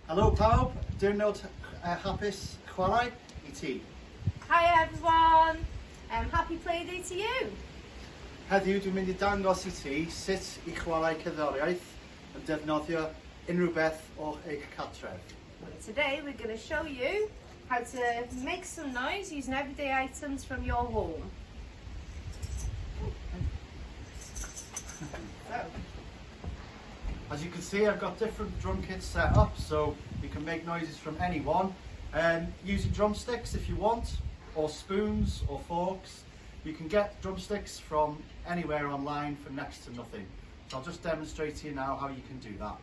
Helo pawb, Diwrnod Chwarae I ti. Hi everyone, happy play day to you. Heddiw dwi'n mynd I dangos I ti sut I chwarae cerddoriaeth yn defnyddio unrhyw beth o eich cartref. Today we're going to show you how to make some noise using everyday items from your home. As you can see, I've got different drum kits set up, so you can make noises from anyone. Using drumsticks if you want, or spoons or forks. You can get drumsticks from anywhere online for next to nothing. So I'll just demonstrate to you now how you can do that.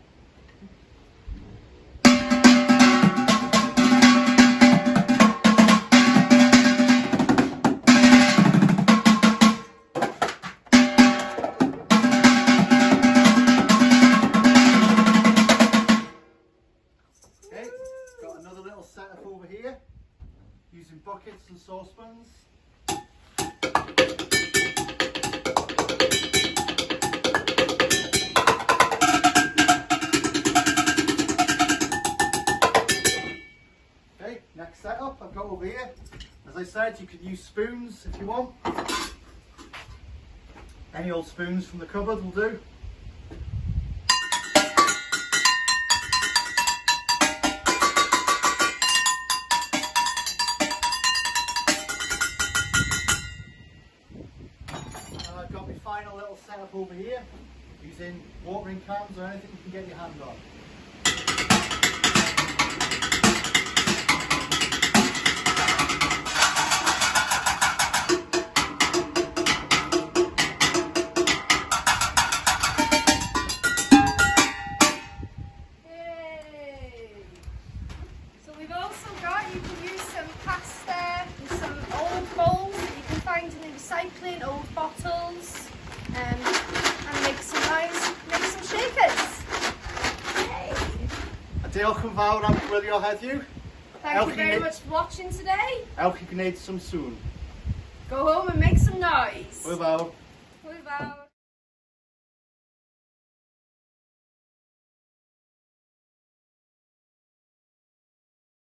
Okay, got another little setup over here, using buckets and saucepans. Okay, next setup I've got over here. As I said, you could use spoons if you want. Any old spoons from the cupboard will do. I've got my final little setup over here, using watering cans or anything you can get your hand on. Yay! So we've also got, you can use some pasta and some old bowls that you can find in the recycling, old bottles, and make some noise, make some shakers. Yay! A diolch yn fawr am gwylio heddiw. Thank you very much for watching today. Ewch I gwneud some soon. Go home and make some noise. Hwyl fawr. Hwyl fawr.